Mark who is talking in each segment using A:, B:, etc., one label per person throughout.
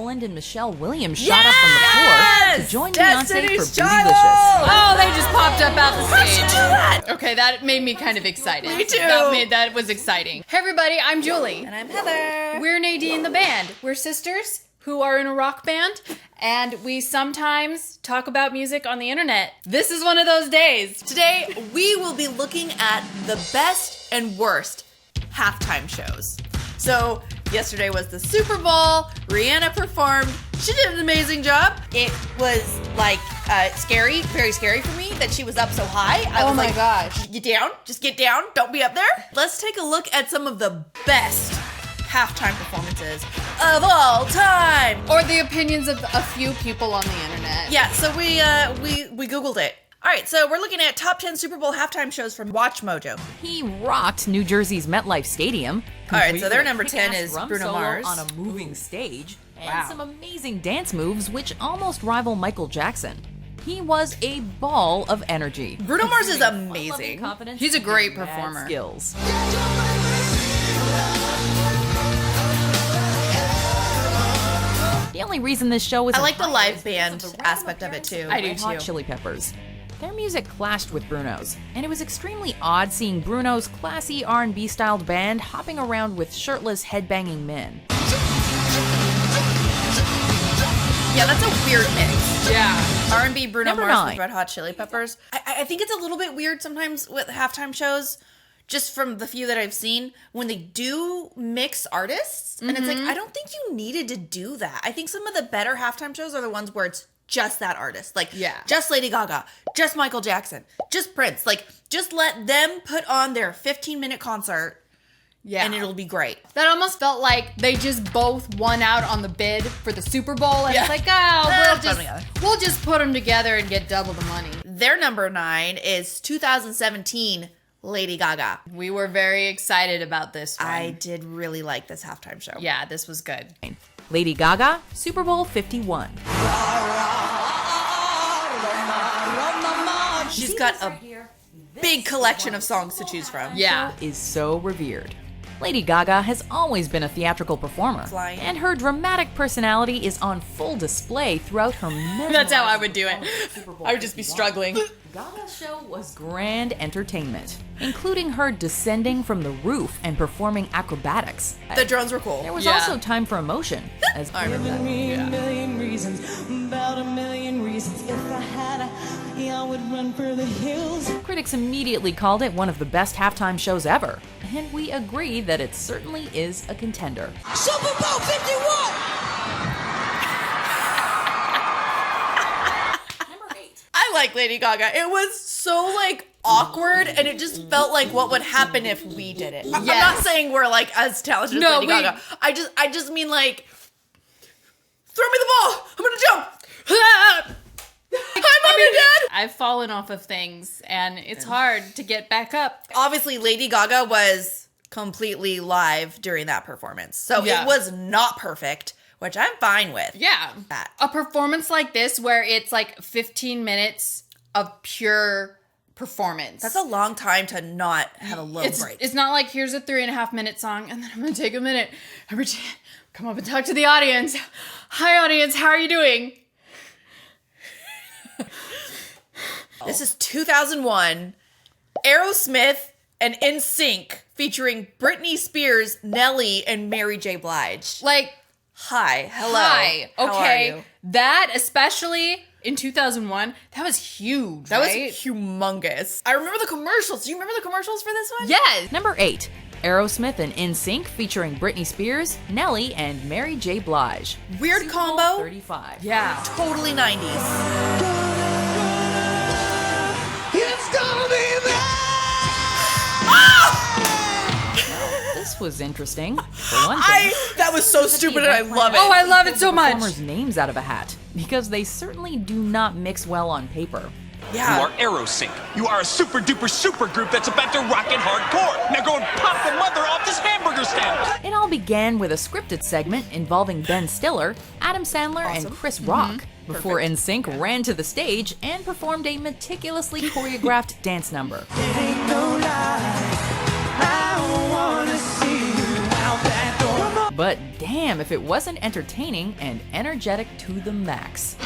A: Roland and Michelle Williams shot up from the floor to join Beyonce for
B: Destiny's
A: Bootylicious.
B: Child!
C: Oh, they just popped up out the
B: How'd
C: stage.
B: you do that?
C: Okay, that made me kind of excited.
B: Me too.
C: That was exciting. Hey everybody, I'm Julie.
B: And I'm Heather.
C: We're Nadine the Band. We're sisters who are in a rock band, and we sometimes talk about music on the internet. This is one of those days.
B: Today, we will be looking at the best and worst halftime shows. So, yesterday was the Super Bowl. Rihanna performed. She did an amazing job. It was like scary, very scary for me that she was up so high. I was like,
C: gosh.
B: Get down, just get down, don't be up there. Let's take a look at some of the best halftime performances of all time.
C: Or the opinions of a few people on the internet.
B: Yeah, so we Googled it. All right, so we're looking at top 10 Super Bowl halftime shows from Watch Mojo.
A: He rocked New Jersey's MetLife Stadium.
B: All right, so their
A: completed a
B: number 10
A: kick-ass
B: is
A: drum
B: Bruno
A: solo
B: Mars.
A: on a moving stage, and
B: Wow.
A: some amazing dance moves which almost rival Michael Jackson. He was a ball of energy.
B: Bruno Mars is
A: Fun-loving
B: amazing.
A: confidence
C: He's a great
A: and mad
C: performer.
A: Skills. The only reason this show was
B: I like the live band aspect of it too.
C: I do
A: Red Hot
C: too.
A: Chili Peppers. Their music clashed with Bruno's, and it was extremely odd seeing Bruno's classy R&B styled band hopping around with shirtless headbanging men.
B: Yeah, that's a weird mix.
C: Yeah.
B: R&B Bruno
A: Number
B: Mars
A: 9.
B: with Red Hot Chili Peppers. I think it's a little bit weird sometimes with halftime shows, just from the few that I've seen, when they do mix artists. And it's like, I don't think you needed to do that. I think some of the better halftime shows are the ones where it's just that artist. Like,
C: Yeah.
B: just Lady Gaga, just Michael Jackson, just Prince. Like, just let them put on their 15-minute concert
C: Yeah.
B: and it'll be great.
C: That almost felt like they just both won out on the bid for the Super Bowl, and
B: Yeah.
C: it's like,
B: Put 'em together.
C: we'll just put them together and get double the money.
B: Their number 9 is 2017 Lady Gaga.
C: We were very excited about this one.
B: I did really like this halftime show.
C: Yeah, this was good.
A: Lady Gaga, Super Bowl 51.
B: She's got a big collection of songs to choose from.
C: Yeah.
A: Is so revered. Lady Gaga has always been a theatrical performer,
B: Flying.
A: and her dramatic personality is on full display throughout her
C: That's how I would do it.
A: Super Bowl
C: I would just be
A: 51.
C: struggling.
A: Gaga's show was grand entertainment, including her descending from the roof and performing acrobatics.
B: The drones were cool.
A: There was
C: Yeah.
A: also time for emotion, as
B: I remember that.
D: A million reasons, about a million reasons. If I had I would run for the hills.
A: critics immediately called it one of the best halftime shows ever, and we agree that it certainly is a contender.
D: Super Bowl 51!
B: I like Lady Gaga. It was so like awkward, and it just felt like what would happen if we did it. I'm
C: Yes.
B: not saying we're like as talented as
C: No,
B: Lady Gaga. I just mean like, throw me the ball. I'm gonna jump. Hi, Mom and Dad.
C: I've fallen off of things, and it's hard to get back up.
B: Obviously, Lady Gaga was completely live during that performance, so
C: Yeah.
B: it was not perfect, which I'm fine with.
C: Yeah.
B: That.
C: A performance like this where it's like 15 minutes of pure performance.
B: That's a long time to not have a little break.
C: It's not like here's a 3.5 minute song and then I'm gonna take a minute and come up and talk to the audience. Hi audience, how are you doing?
B: This is 2001. Aerosmith and NSYNC featuring Britney Spears, Nelly, and Mary J. Blige.
C: Like,
B: Hi, hello.
C: hi.
B: How are
C: Okay.
B: you?
C: That, especially in 2001, that was huge.
B: That
C: right?
B: was humongous. I remember the commercials. Do you remember the commercials for this one?
C: Yes.
A: Number 8, Aerosmith and NSYNC featuring Britney Spears, Nelly, and Mary J. Blige.
B: Weird
A: Super Bowl
B: combo.
A: 35.
C: Yeah.
B: Totally 90s.
D: It's gonna be
A: This was interesting. For one thing,
B: That was so stupid and I love it.
C: Oh, I love it so much.
A: performers' names out of a hat, because they certainly do not mix well on paper.
B: Yeah.
E: You are AeroSync. You are a super duper super group that's about to rock it hardcore. Now go and pop the mother off this hamburger stand.
A: It all began with a scripted segment involving Ben Stiller, Adam Sandler, and Chris Rock, before NSYNC ran to the stage and performed a meticulously choreographed dance number. But damn if it wasn't entertaining and energetic to the max.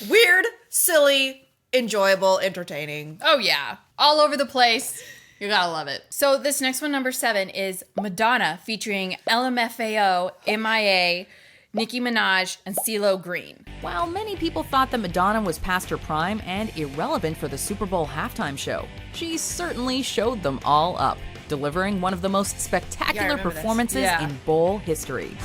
B: Weird, silly, enjoyable, entertaining.
C: Oh yeah, all over the place. You gotta love it. So this next one, number 7, is Madonna featuring LMFAO, M.I.A, Nicki Minaj, and CeeLo Green.
A: While many people thought that Madonna was past her prime and irrelevant for the Super Bowl halftime show, she certainly showed them all up, delivering one of the most spectacular
B: remember this.
A: performances
C: Yeah.
A: in bowl history.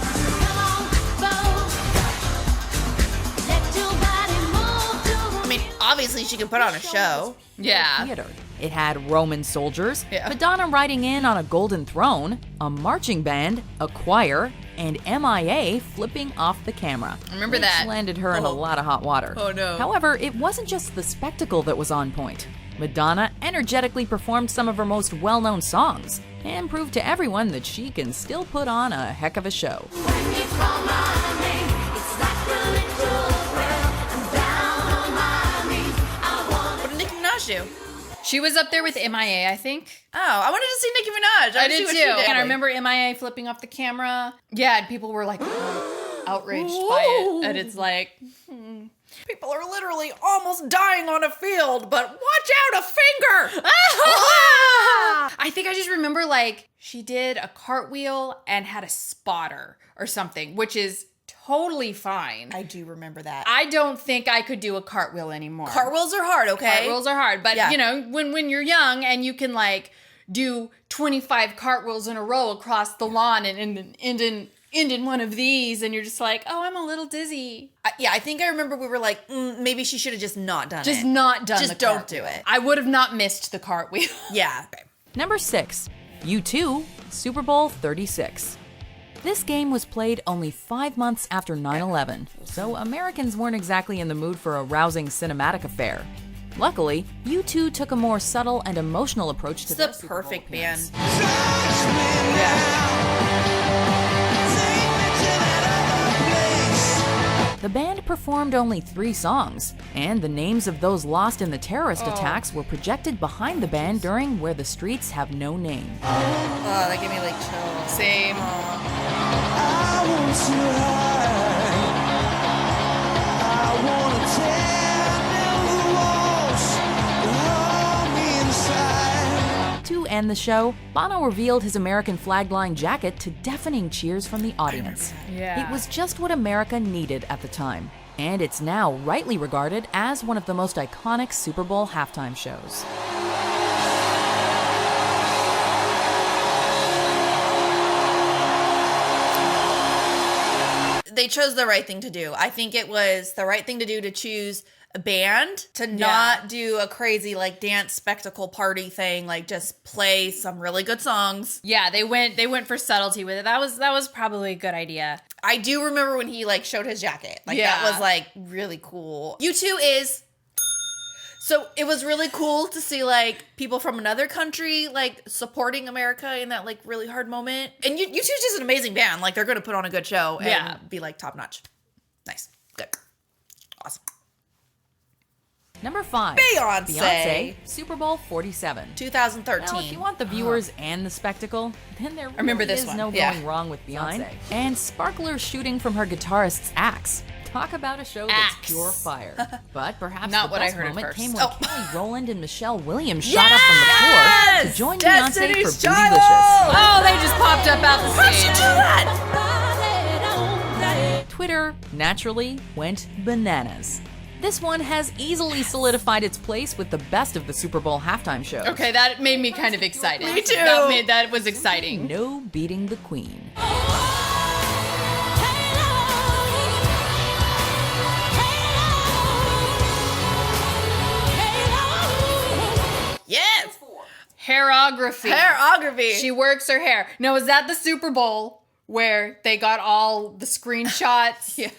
B: I mean, obviously she can put on a show.
C: Yeah.
A: Theater. It had Roman soldiers,
B: Yeah.
A: Madonna riding in on a golden throne, a marching band, a choir, and M.I.A. flipping off the camera.
C: Remember
A: which
C: that.
A: landed her in a lot of hot water.
B: Oh, no.
A: However, it wasn't just the spectacle that was on point. Madonna energetically performed some of her most well-known songs and proved to everyone that she can still put on a heck of a show.
B: What did Nicki Minaj do?
C: She was up there with M.I.A, I think.
B: Oh, I wanted to see Nicki Minaj.
C: I
B: wanted to see
C: did
B: what
C: too.
B: she did.
C: And I remember M.I.A flipping off the camera. Yeah, and people were like outraged by it. And it's like,
B: People are literally almost dying on a field, but watch out, a finger!
C: I think I just remember like she did a cartwheel and had a spotter or something, which is totally fine.
B: I do remember that.
C: I don't think I could do a cartwheel anymore.
B: Cartwheels are hard, okay?
C: Cartwheels are hard, but
B: Yeah.
C: you know, when you're young and you can like do 25 cartwheels in a row across the lawn and end in one of these, and you're just like, oh, I'm a little dizzy.
B: Yeah, I think I remember we were like, maybe she should have just not done it.
C: Just not done.
B: Just
C: the
B: don't
C: cartwheel.
B: do it.
C: I would have not missed the cartwheel.
B: Yeah. Okay.
A: Number 6, U2, Super Bowl 36. This game was played only 5 months after 9/11, so Americans weren't exactly in the mood for a rousing cinematic affair. Luckily, U2 took a more subtle and emotional approach to
B: It's
A: their
B: the
A: Super Bowl
B: perfect
A: appearance.
B: band.
A: The band performed only 3 songs, and the names of those lost in the terrorist attacks were projected behind the band during Where the Streets Have No Name.
B: Oh, that gave me like chills.
C: Same.
A: To end the show, Bono revealed his American flag-line jacket to deafening cheers from the audience.
C: Yeah.
A: It was just what America needed at the time, and it's now rightly regarded as one of the most iconic Super Bowl halftime shows.
B: They chose the right thing to do. I think it was the right thing to do to choose a band, to not do a crazy like dance spectacle party thing, like just play some really good songs.
C: Yeah, they went for subtlety with it. That was probably a good idea.
B: I do remember when he like showed his jacket. Like
C: Yeah.
B: that was like really cool. U2 is so it was really cool to see like people from another country like supporting America in that like really hard moment. And U2's just an amazing band. Like they're going to put on a good show and
C: Yeah.
B: be like top notch. Nice. Good. Awesome.
A: Number 5.
B: Beyonce.
A: Super Bowl 47.
B: 2013.
A: Now, if you want the viewers and the spectacle, then there
C: remember
A: really
C: this
A: is
C: one.
A: no
B: Yeah.
A: going wrong with Beyonce. And sparklers shooting from her guitarist's axe. Talk about a show that's
C: Axe.
A: pure fire. But perhaps
C: Not
A: the
C: what I
A: best
C: heard at
A: moment
C: first.
A: came when
B: Oh.
A: Kelly Rowland and Michelle Williams shot up from the floor to join Beyonce
B: Destiny's
A: for
B: Child!
A: Bootylicious.
C: Oh, they just popped up out the stage.
A: Twitter, naturally, went bananas. This one has easily solidified its place with the best of the Super Bowl halftime shows.
C: Okay, that made me kind of excited.
B: Me too.
C: That was exciting.
A: No beating the Queen.
B: Yes.
C: Hairography.
B: Hairography.
C: She works her hair. Now, is that the Super Bowl where they got all the screenshots?
B: Yeah.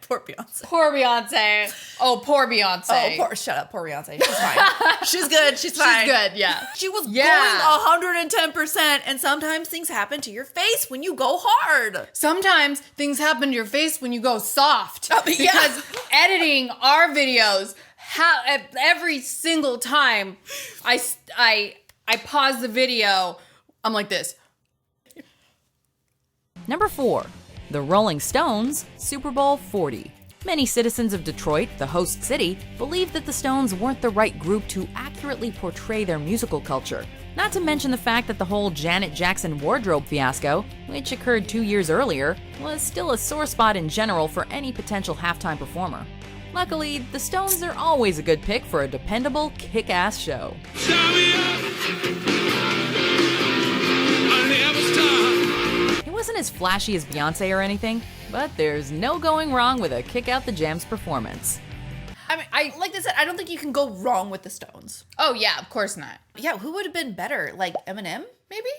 B: Poor Beyonce.
C: Poor Beyonce. Oh, poor Beyonce.
B: Shut up, poor Beyonce. She's fine. She's good. She's fine.
C: She's good, yeah.
B: She was
C: Yeah.
B: going 110%, and sometimes things happen to your face when you go hard.
C: Sometimes things happen to your face when you go soft.
B: Yeah.
C: Because editing our videos every single time I pause the video, I'm like this.
A: Number 4, the Rolling Stones, Super Bowl 40. Many citizens of Detroit, the host city, believed that the Stones weren't the right group to accurately portray their musical culture. Not to mention the fact that the whole Janet Jackson wardrobe fiasco, which occurred 2 years earlier, was still a sore spot in general for any potential halftime performer. Luckily, the Stones are always a good pick for a dependable, kick-ass show. It wasn't as flashy as Beyonce or anything, but there's no going wrong with a kick-out-the-jams performance.
B: I mean, like I said, I don't think you can go wrong with the Stones.
C: Oh yeah, of course not.
B: Yeah, who would have been better? Like Eminem, maybe?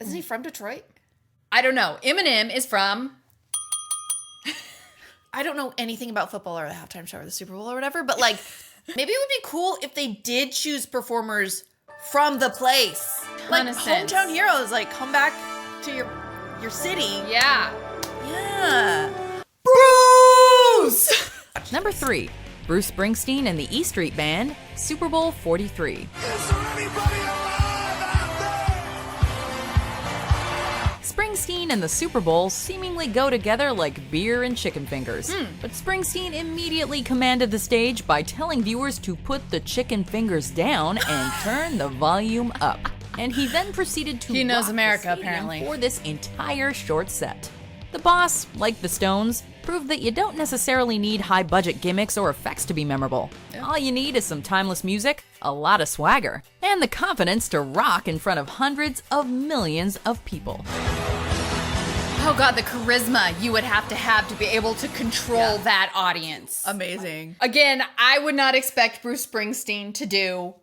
B: Isn't he from Detroit?
C: I don't know. Eminem is from...
B: I don't know anything about football or the halftime show or the Super Bowl or whatever, but like, maybe it would be cool if they did choose performers from the place. Like hometown heroes, like come back to your city.
C: Yeah.
B: Yeah.
C: Bruce!
A: Number 3, Bruce Springsteen and the E Street Band, Super Bowl 43. Springsteen and the Super Bowl seemingly go together like beer and chicken fingers. But Springsteen immediately commanded the stage by telling viewers to put the chicken fingers down and turn the volume up. And he then proceeded to
C: He knows
A: rock
C: America,
A: the stadium
C: apparently.
A: for this entire short set. The boss, like the Stones, proved that you don't necessarily need high-budget gimmicks or effects to be memorable. All you need is some timeless music, a lot of swagger, and the confidence to rock in front of hundreds of millions of people.
C: Oh god, the charisma you would have to be able to control that audience.
B: Amazing.
C: Again, I would not expect Bruce Springsteen to do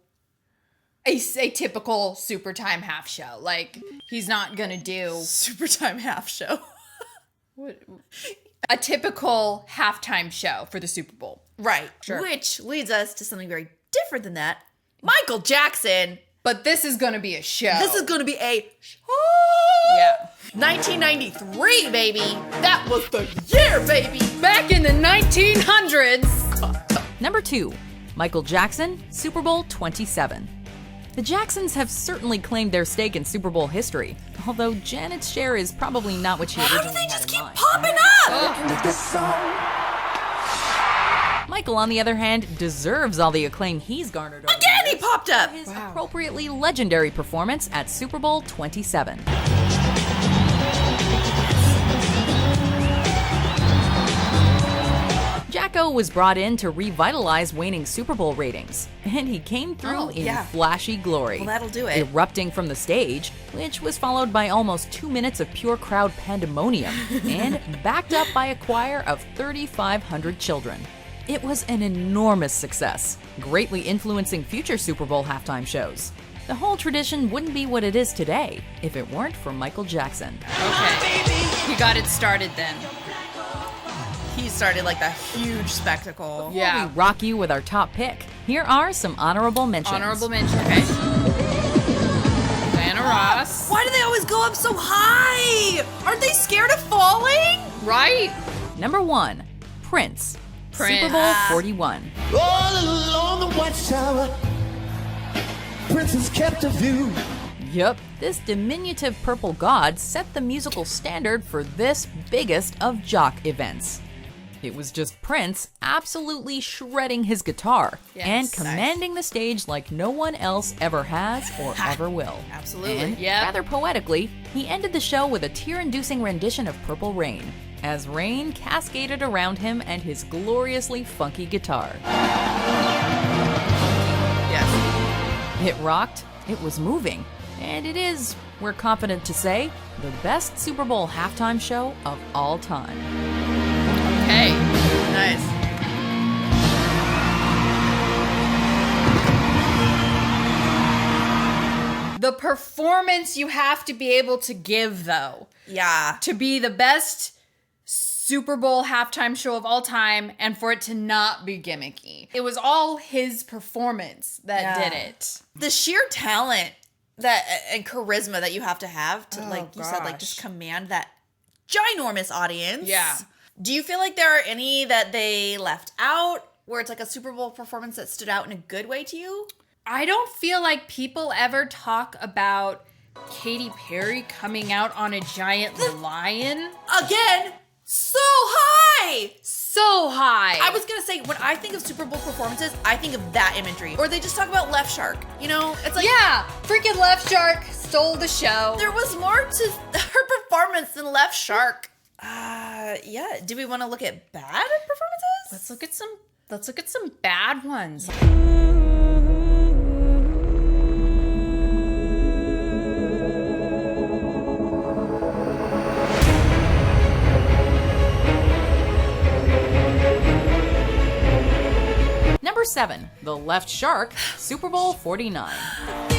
C: a typical Super Time half show. Like, he's not gonna do
B: Super Time half show.
C: a typical halftime show for the Super Bowl.
B: Right.
C: Sure.
B: Which leads us to something very different than that. Michael Jackson.
C: But this is gonna be a show.
B: This is going to be a show.
C: Yeah.
B: 1993, baby. That was the year, baby.
C: Back in the 1900s.
A: Number 2, Michael Jackson, Super Bowl 27. The Jacksons have certainly claimed their stake in Super Bowl history, although Janet's share is probably not what she originally
B: How do they
A: had
B: just
A: in
B: keep
A: mind.
B: popping up?
A: Michael, on the other hand, deserves all the acclaim he's garnered over
B: Again,
A: the
B: he
A: years
B: popped up.
A: for his appropriately legendary performance at Super Bowl 27. Jacko was brought in to revitalize waning Super Bowl ratings, and he came through in flashy glory.
B: Well, that'll do it.
A: Erupting from the stage, which was followed by almost 2 minutes of pure crowd pandemonium, and backed up by a choir of 3,500 children. It was an enormous success, greatly influencing future Super Bowl halftime shows. The whole tradition wouldn't be what it is today if it weren't for Michael Jackson.
C: Okay. He got it started then.
B: He started like the huge spectacle.
C: Yeah.
A: We rock you with our top pick. Here are some honorable mentions.
C: Honorable mention. Okay. Diana Ross.
B: Why do they always go up so high? Aren't they scared of falling?
C: Right?
A: Number 1, Prince.
C: Prince.
A: Super Bowl 41.
F: All along the watchtower, Princess kept a view.
A: Yup, this diminutive purple god set the musical standard for this biggest of jock events. It was just Prince absolutely shredding his guitar and commanding the stage like no one else ever has or ever will.
B: Absolutely.
A: And rather poetically, he ended the show with a tear-inducing rendition of Purple Rain, as rain cascaded around him and his gloriously funky guitar.
B: Yes.
A: It rocked, it was moving, and it is, we're confident to say, the best Super Bowl halftime show of all time.
C: Okay.
B: Nice.
C: The performance you have to be able to give, though,
B: Yeah.
C: to be the best Super Bowl halftime show of all time and for it to not be gimmicky. It was all his performance that did it.
B: The sheer talent that and charisma that you have to like you said, like just command that ginormous audience.
C: Yeah.
B: Do you feel like there are any that they left out where it's like a Super Bowl performance that stood out in a good way to you?
C: I don't feel like people ever talk about Katy Perry coming out on a giant lion.
B: Again, so high!
C: So high.
B: I was gonna say, when I think of Super Bowl performances, I think of that imagery. Or they just talk about Left Shark, you know? It's like,
C: yeah, freaking Left Shark stole the show.
B: there was more to her performance than Left Shark. Yeah. Do we want to look at bad performances?
C: Let's look at some bad ones.
A: Number 7, The Left Shark, Super Bowl 49.